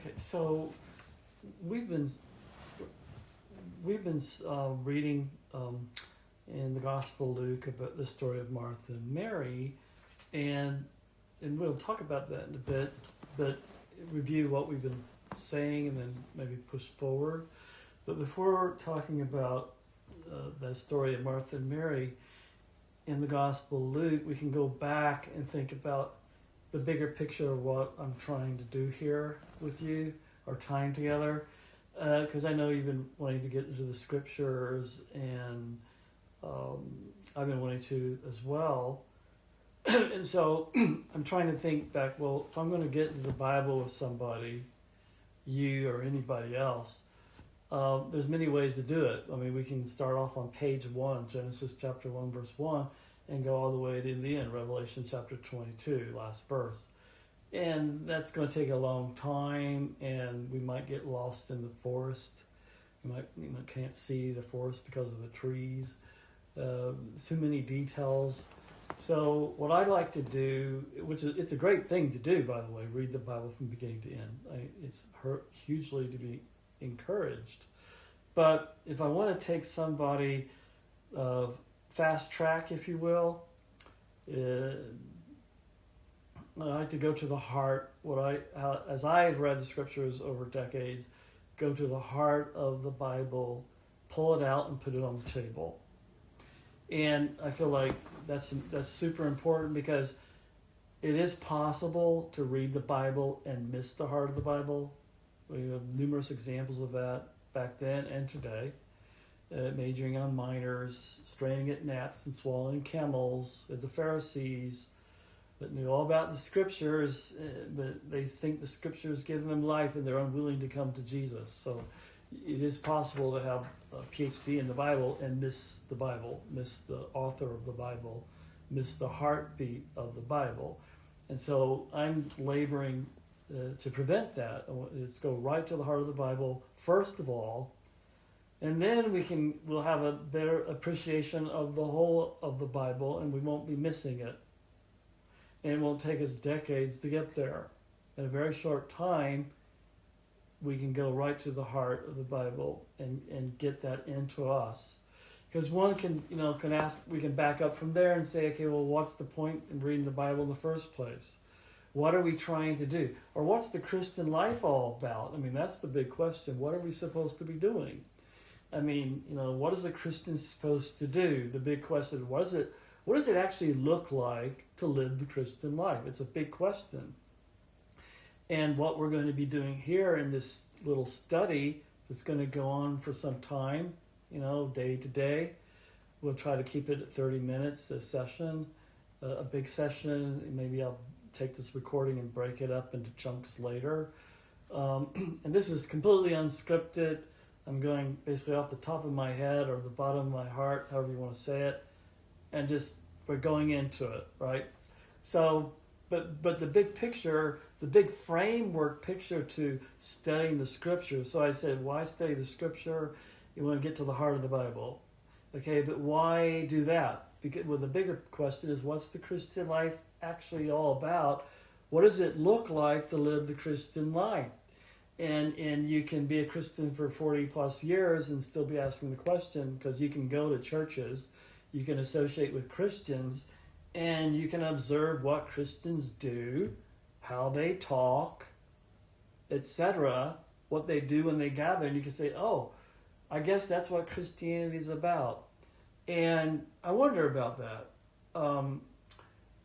Okay, so we've been reading in the Gospel of Luke about the story of Martha and Mary, and we'll talk about that in a bit, but review what we've been saying and then maybe push forward. But before talking about that story of Martha and Mary in the Gospel of Luke, we can go back and think about the bigger picture of what I'm trying to do here with you, our time together, because I know you've been wanting to get into the Scriptures, and I've been wanting to as well. And so I'm trying to think back, well, if I'm going to get into the Bible with somebody, you or anybody else, there's many ways to do it. I mean, we can start off on page 1, Genesis chapter 1, verse 1, and go all the way to the end, Revelation chapter 22, last verse. And that's going to take a long time, and we might get lost in the forest. You can't see the forest because of the trees. Too many details. So what I like to do, which is, it's a great thing to do, by the way, read the Bible from beginning to end. It's hugely to be encouraged. But if I want to take somebody fast track, if you will, I like to go to the heart. As I have read the Scriptures over decades, go to the heart of the Bible, pull it out and put it on the table. And I feel like that's super important, because it is possible to read the Bible and miss the heart of the Bible. We have numerous examples of that back then and today. Majoring on minors, straining at gnats and swallowing camels, the Pharisees that knew all about the Scriptures, but they think the Scriptures give them life and they're unwilling to come to Jesus. So it is possible to have a PhD in the Bible and miss the Bible, miss the author of the Bible, miss the heartbeat of the Bible. And so I'm laboring to prevent that. Let's go right to the heart of the Bible, first of all, and then we'll have a better appreciation of the whole of the Bible, and we won't be missing it. And it won't take us decades to get there. In a very short time, we can go right to the heart of the Bible and get that into us. Because one can ask, we can back up from there and say, okay, well, what's the point in reading the Bible in the first place? What are we trying to do? Or what's the Christian life all about? I mean, that's the big question. What are we supposed to be doing? I mean, what is a Christian supposed to do? The big question, what does it actually look like to live the Christian life? It's a big question. And what we're going to be doing here in this little study that's going to go on for some time, day to day. We'll try to keep it at 30 minutes a session, a big session. Maybe I'll take this recording and break it up into chunks later. And this is completely unscripted. I'm going basically off the top of my head or the bottom of my heart, however you want to say it, and just we're going into it, right? So, but the big picture, the big framework picture to studying the Scriptures. So I said, why study the Scripture? You want to get to the heart of the Bible. Okay, but why do that? Because the bigger question is, what's the Christian life actually all about? What does it look like to live the Christian life? And you can be a Christian for 40 plus years and still be asking the question, because you can go to churches, you can associate with Christians, and you can observe what Christians do, how they talk, etc., what they do when they gather, and you can say, oh, I guess that's what Christianity is about. And I wonder about that.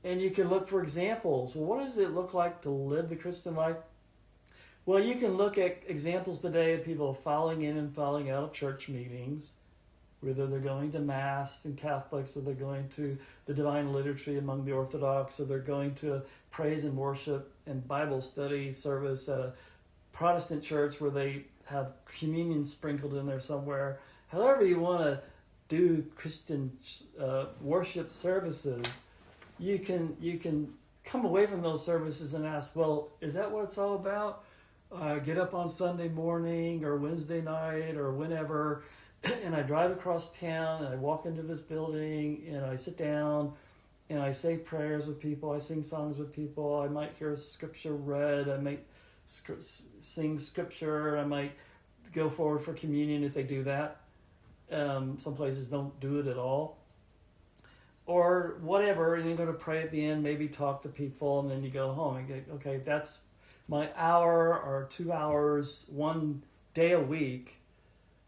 And you can look for examples. Well, what does it look like to live the Christian life? Well, you can look at examples today of people falling in and falling out of church meetings, whether they're going to Mass and Catholics, or they're going to the Divine Liturgy among the Orthodox, or they're going to praise and worship and Bible study service at a Protestant church where they have communion sprinkled in there somewhere. However you want to do Christian worship services, you can come away from those services and ask, well, is that what it's all about? Get up on Sunday morning or Wednesday night or whenever, and I drive across town and I walk into this building and I sit down and I say prayers with people, I sing songs with people, I might hear scripture read, I might sing scripture. I might go forward for communion if they do that. Some places don't do it at all. Or whatever, and you're going to pray at the end, maybe talk to people, and then you go home and get, okay, that's my hour or 2 hours, 1 day a week.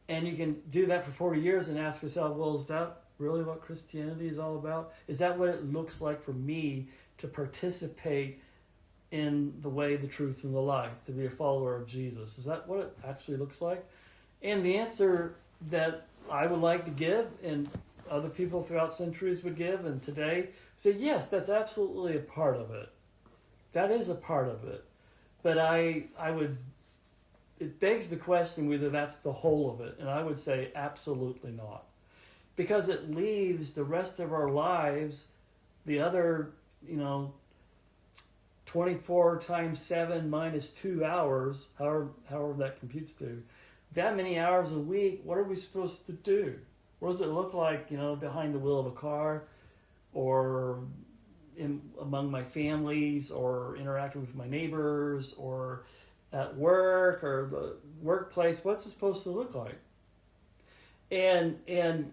And you can do that for 40 years and ask yourself, well, is that really what Christianity is all about? Is that what it looks like for me to participate in the way, the truth, and the life, to be a follower of Jesus? Is that what it actually looks like? And the answer that I would like to give, and other people throughout centuries would give, and today say, yes, that's absolutely a part of it. That is a part of it. But it begs the question whether that's the whole of it. And I would say absolutely not. Because it leaves the rest of our lives, the other, 24 times 7 minus 2 hours, however that computes to, that many hours a week, what are we supposed to do? What does it look like, behind the wheel of a car, or among my families, or interacting with my neighbors, or at work, or the workplace? What's it supposed to look like? And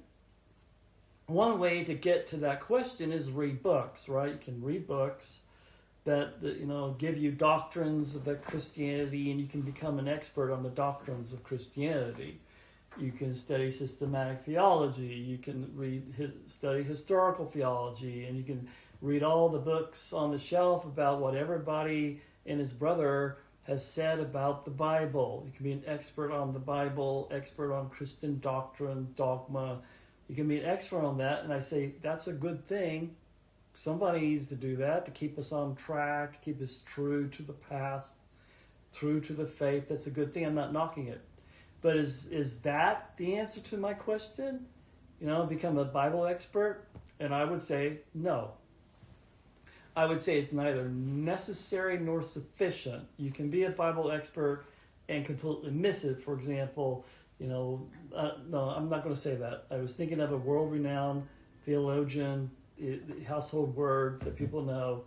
one way to get to that question is read books, right? You can read books that give you doctrines of Christianity, and you can become an expert on the doctrines of Christianity. You can study systematic theology. You can study historical theology, and you can read all the books on the shelf about what everybody and his brother has said about the Bible. You can be an expert on the Bible, expert on Christian doctrine, dogma. You can be an expert on that, and I say that's a good thing. Somebody needs to do that to keep us on track, to keep us true to the past, true to the faith. That's a good thing. I'm not knocking it. But is that the answer to my question? Become a Bible expert? And I would say no. I would say it's neither necessary nor sufficient. You can be a Bible expert and completely miss it. For example, no, I'm not going to say that. I was thinking of a world-renowned theologian, household word that people know,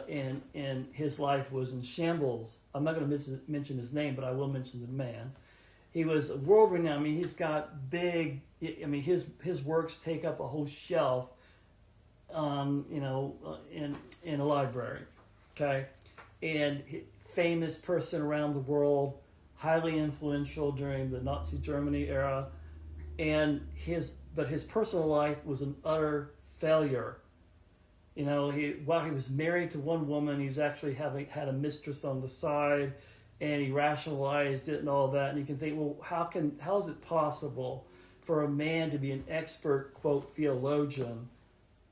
and his life was in shambles. I'm not going to mention his name, but I will mention the man. He was world-renowned. He's got big. His works take up a whole shelf, in a library. Okay, and famous person around the world, highly influential during the Nazi Germany era, but his personal life was an utter failure. While he was married to one woman, he was actually had a mistress on the side. And he rationalized it and all that. And you can think, well, how is it possible for a man to be an expert, quote, theologian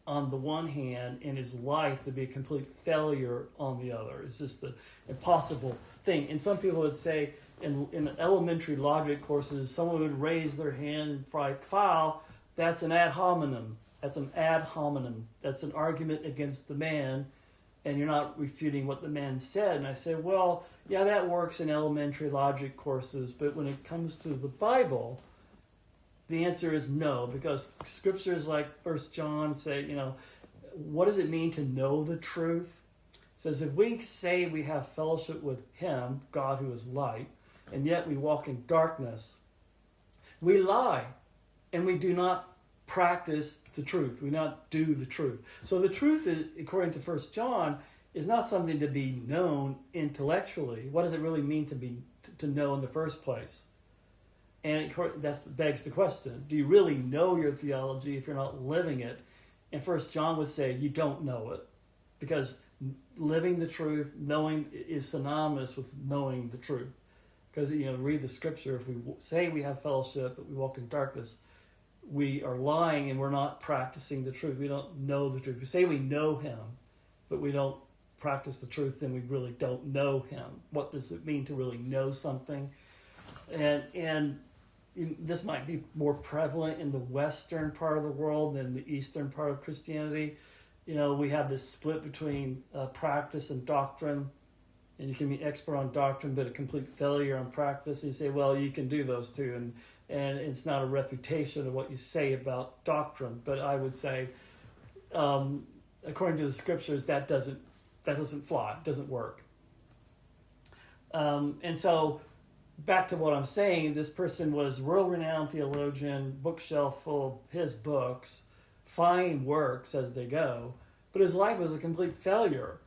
on the one hand, and his life to be a complete failure on the other? It's just an impossible thing. And some people would say in elementary logic courses, someone would raise their hand and file, that's an ad hominem. That's an ad hominem. That's an argument against the man, and you're not refuting what the man said. And I say, well, yeah, that works in elementary logic courses, but when it comes to the Bible, the answer is no, because scriptures like 1 John say, what does it mean to know the truth? It says, if we say we have fellowship with him, God who is light, and yet we walk in darkness, we lie, and we do not practice the truth. We not do the truth. So the truth, is, according to 1 John, is not something to be known intellectually. What does it really mean to know in the first place? And that begs the question: do you really know your theology if you're not living it? And 1 John would say you don't know it, because living the truth, knowing, is synonymous with knowing the truth. Because read the scripture. If we say we have fellowship but we walk in darkness, we are lying and we're not practicing the truth. We don't know the truth. We say we know him, but we don't practice the truth, then we really don't know him. What does it mean to really know something? And this might be more prevalent in the western part of the world than the eastern part of Christianity. We have this split between practice and doctrine, and you can be expert on doctrine but a complete failure on practice. And you say, well, you can do those two, and it's not a refutation of what you say about doctrine. But I would say, according to the scriptures, that doesn't fly, it doesn't work. And so, back to what I'm saying, this person was world-renowned theologian, bookshelf full of his books, fine works as they go, but his life was a complete failure.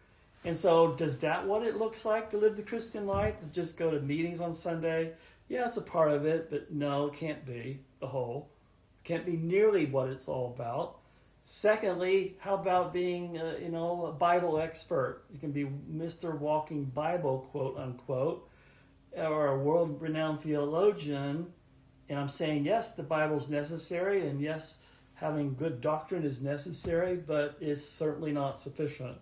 And so, does that what it looks like to live the Christian life? To just go to meetings on Sunday? Yeah, it's a part of it, but no, it can't be the whole. It can't be nearly what it's all about. Secondly, how about being, a Bible expert? You can be Mr. Walking Bible, quote unquote, or a world-renowned theologian. And I'm saying, yes, the Bible's necessary, and yes, having good doctrine is necessary, but it's certainly not sufficient.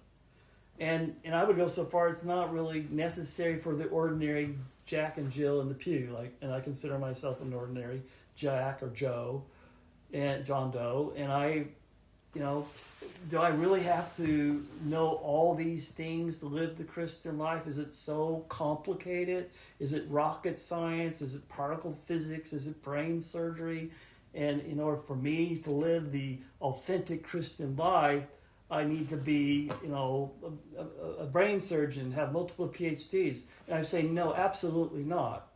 And I would go so far, it's not really necessary for the ordinary Jack and Jill in the pew. And I consider myself an ordinary Jack or Joe and John Doe, and do I really have to know all these things to live the Christian life? Is it so complicated? Is it rocket science? Is it particle physics? Is it brain surgery? And in order for me to live the authentic Christian life, I need to be, a brain surgeon, have multiple PhDs. And I'm saying, no, absolutely not.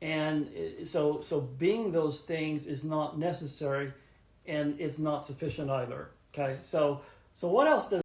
And so being those things is not necessary, and it's not sufficient either. Okay, so what else does